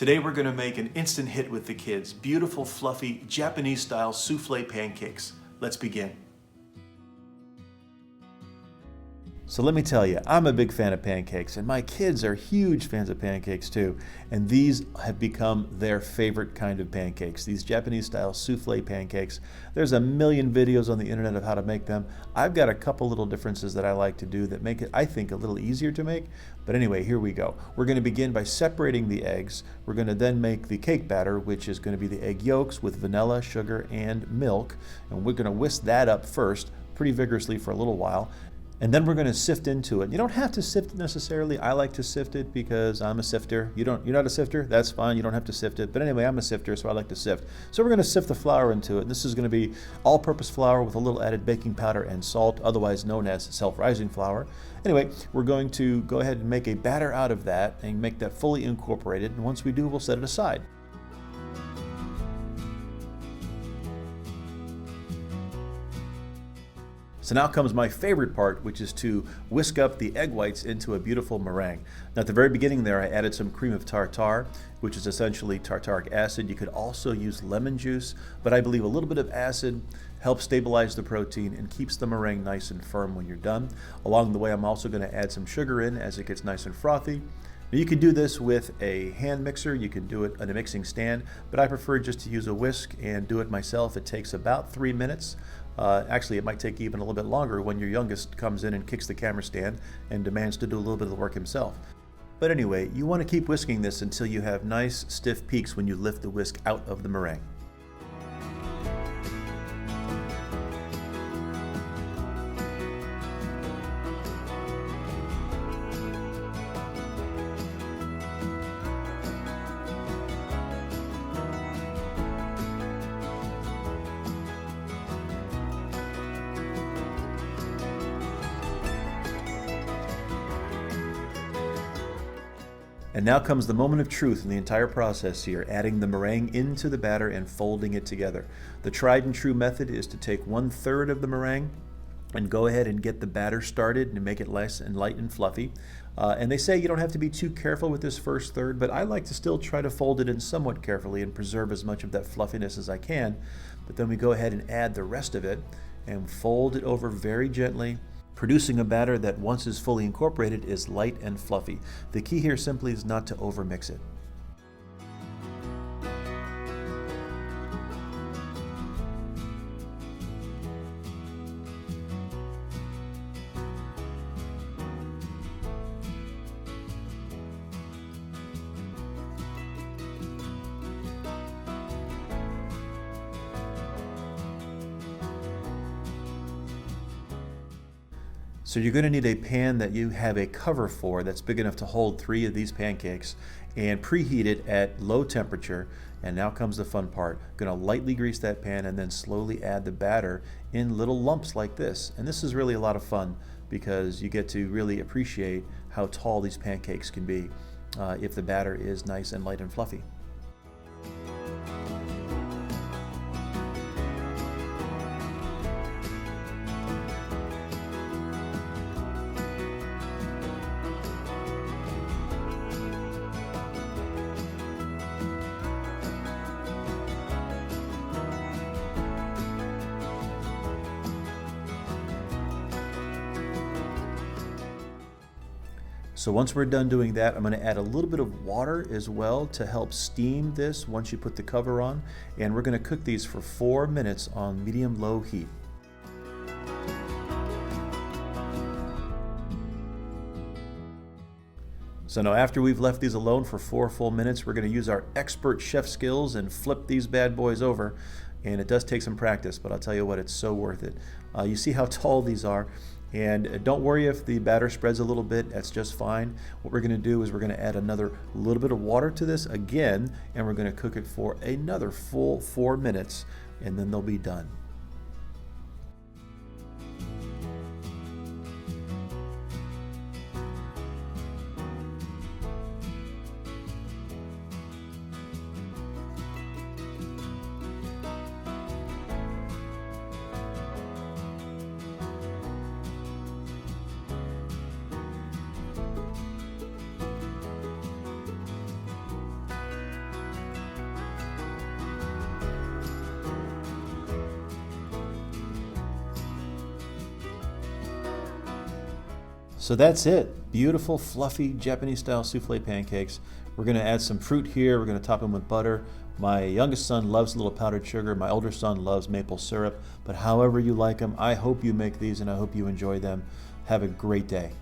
Today we're going to make an instant hit with the kids. Beautiful, fluffy, Japanese-style souffle pancakes. Let's begin. So let me tell you, I'm a big fan of pancakes, and my kids are huge fans of pancakes too. And these have become their favorite kind of pancakes, these Japanese-style souffle pancakes. There's a million videos on the internet of how to make them. I've got a couple little differences that I like to do that make it, I think, a little easier to make. But anyway, here we go. We're going to begin by separating the eggs. We're going to then make the cake batter, which is going to be the egg yolks with vanilla, sugar, and milk. And we're going to whisk that up first pretty vigorously for a little while. And then we're going to sift into it. You don't have to sift it necessarily. I like to sift it because I'm a sifter. You're not a sifter? That's fine. You don't have to sift it. But anyway, I'm a sifter, so I like to sift. So we're going to sift the flour into it. This is going to be all-purpose flour with a little added baking powder and salt, otherwise known as self-rising flour. Anyway, we're going to go ahead and make a batter out of that and make that fully incorporated. And once we do, we'll set it aside. So now comes my favorite part, which is to whisk up the egg whites into a beautiful meringue. Now at the very beginning there, I added some cream of tartar, which is essentially tartaric acid. You could also use lemon juice, but I believe a little bit of acid helps stabilize the protein and keeps the meringue nice and firm when you're done. Along the way, I'm also going to add some sugar in as it gets nice and frothy. Now you can do this with a hand mixer, you can do it on a mixing stand, but I prefer just to use a whisk and do it myself. It takes about 3 minutes. Actually, it might take even a little bit longer when your youngest comes in and kicks the camera stand and demands to do a little bit of the work himself. But anyway, you want to keep whisking this until you have nice stiff peaks when you lift the whisk out of the meringue. And now comes the moment of truth in the entire process here, adding the meringue into the batter and folding it together. The tried and true method is to take 1/3 of the meringue and go ahead and get the batter started and make it nice and light and fluffy. And they say you don't have to be too careful with this first third, but I like to still try to fold it in somewhat carefully and preserve as much of that fluffiness as I can. But then we go ahead and add the rest of it and fold it over very gently, producing a batter that, once is fully incorporated, is light and fluffy. The key here simply is not to overmix it. So you're going to need a pan that you have a cover for that's big enough to hold 3 of these pancakes, and preheat it at low temperature. And now comes the fun part. Going to lightly grease that pan and then slowly add the batter in little lumps like this. And this is really a lot of fun because you get to really appreciate how tall these pancakes can be if the batter is nice and light and fluffy. So once we're done doing that, I'm going to add a little bit of water as well to help steam this once you put the cover on. And we're going to cook these for 4 minutes on medium-low heat. So now after we've left these alone for 4 full minutes, we're going to use our expert chef skills and flip these bad boys over. And it does take some practice, but I'll tell you what, it's so worth it. You see how tall these are. And don't worry if the batter spreads a little bit, that's just fine. What we're going to do is we're going to add another little bit of water to this again, and we're going to cook it for another full 4 minutes, and then they'll be done. So that's it. Beautiful, fluffy Japanese-style souffle pancakes. We're going to add some fruit here. We're going to top them with butter. My youngest son loves a little powdered sugar. My older son loves maple syrup. But however you like them, I hope you make these and I hope you enjoy them. Have a great day.